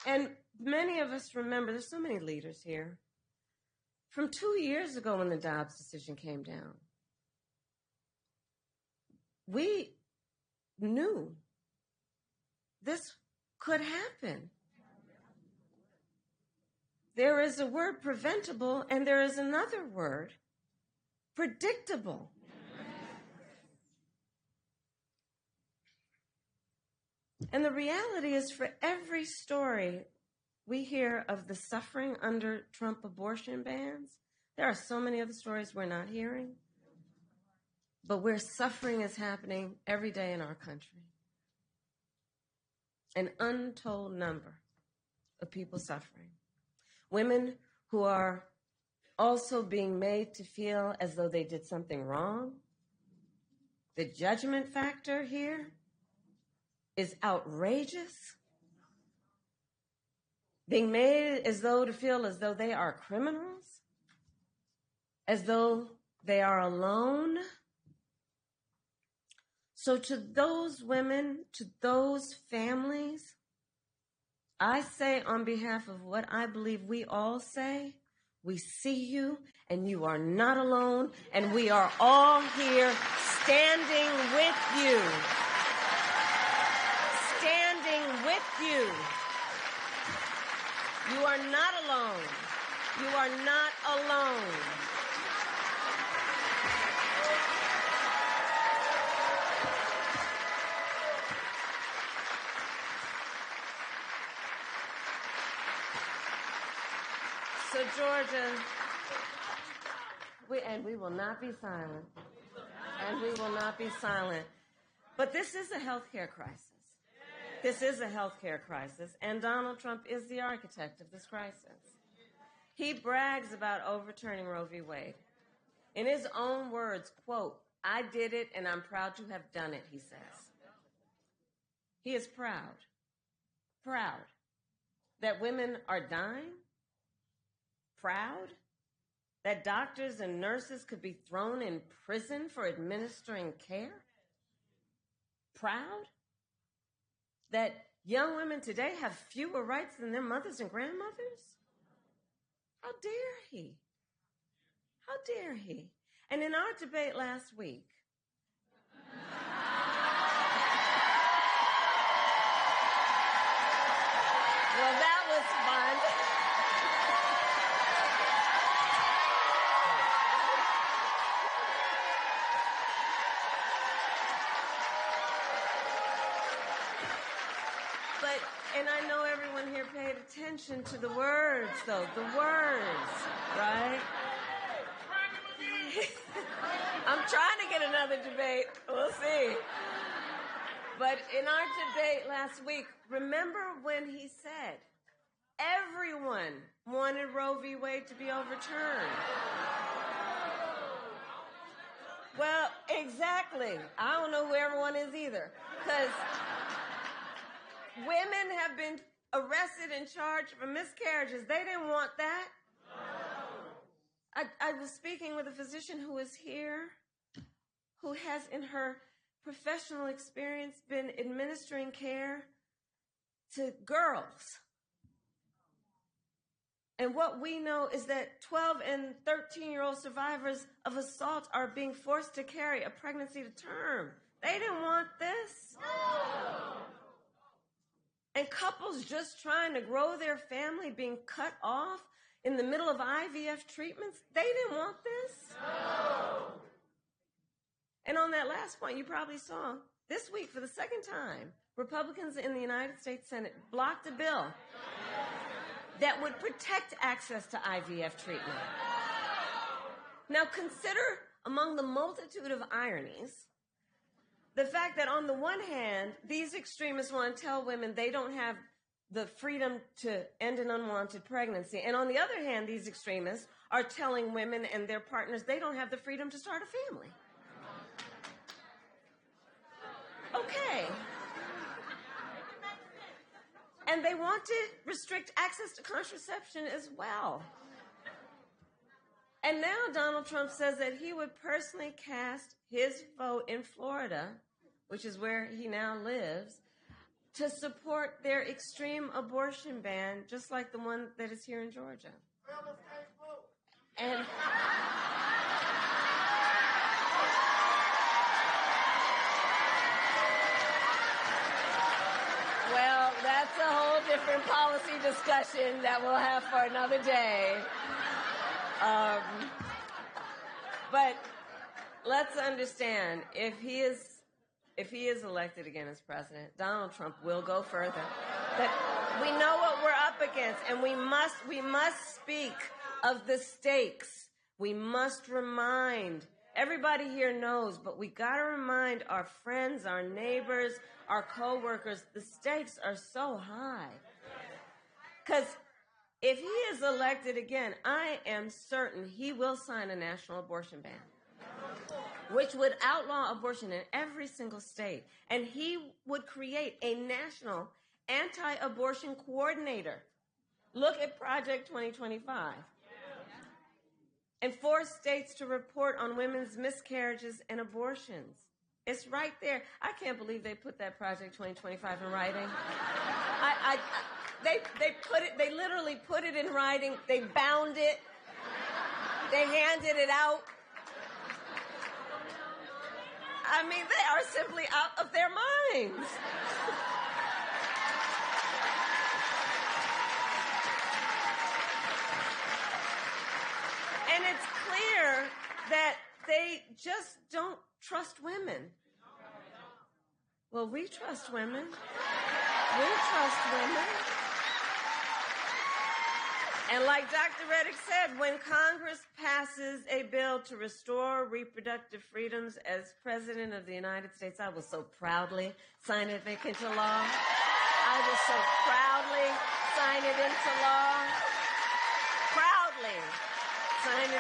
And many of us remember, there's so many leaders here, from 2 years ago when the Dobbs decision came down. We knew this could happen. There is a word preventable, and there is another word, predictable. And the reality is, for every story we hear of the suffering under Trump abortion bans, there are so many other stories we're not hearing, but where suffering is happening every day in our country. An untold number of people suffering. Women who are also being made to feel as though they did something wrong. The judgment factor here is outrageous. Being made as though to feel as though they are criminals, as though they are alone. So to those women, to those families, I say on behalf of what I believe we all say, we see you and you are not alone, and we are all here standing with you. Standing with you. You are not alone. You are not alone. So Georgia, we will not be silent. And we will not be silent. But this is a healthcare crisis. This is a healthcare crisis, and Donald Trump is the architect of this crisis. He brags about overturning Roe v. Wade. In his own words, quote, "I did it and I'm proud to have done it," he says. He is proud that women are dying, proud that doctors and nurses could be thrown in prison for administering care, proud that young women today have fewer rights than their mothers and grandmothers? How dare he? How dare he? And in our debate last week, well, that was fun. And I know everyone here paid attention to the words, though. The words, right? I'm trying to get another debate. We'll see. But in our debate last week, remember when he said everyone wanted Roe v. Wade to be overturned? Well, exactly. I don't know who everyone is either. Because women have been arrested and charged for miscarriages. They didn't want that. No. I was speaking with a physician who is here, who has in her professional experience been administering care to girls. And what we know is that 12 and 13-year-old survivors of assault are being forced to carry a pregnancy to term. They didn't want this. No. And couples just trying to grow their family being cut off in the middle of IVF treatments, they didn't want this. No. And on that last point, you probably saw this week for the second time, Republicans in the United States Senate blocked a bill that would protect access to IVF treatment. Now consider, among the multitude of ironies, the fact that on the one hand, these extremists want to tell women they don't have the freedom to end an unwanted pregnancy. And on the other hand, these extremists are telling women and their partners they don't have the freedom to start a family. Okay. And they want to restrict access to contraception as well. And now Donald Trump says that he would personally cast his vote in Florida, which is where he now lives, to support their extreme abortion ban, just like the one that is here in Georgia. And well, that's a whole different policy discussion that we'll have for another day. But let's understand, if he is elected again as president, Donald Trump will go further. That we know what we're up against, and we must speak of the stakes. We must remind, everybody here knows, but we got to remind our friends, our neighbors, our co-workers, the stakes are so high. Because if he is elected again, I am certain he will sign a national abortion ban, which would outlaw abortion in every single state. And he would create a national anti-abortion coordinator. Look at Project 2025. And force states to report on women's miscarriages and abortions. It's right there. I can't believe they put that Project 2025 in writing. They literally put it in writing. They bound it. They handed it out. I mean, they are simply out of their minds. And it's clear that they just don't trust women. Well, we trust women. We trust women. And like Dr. Reddick said, when Congress passes a bill to restore reproductive freedoms, as President of the United States, I will so proudly sign it into law. I will so proudly sign it into law.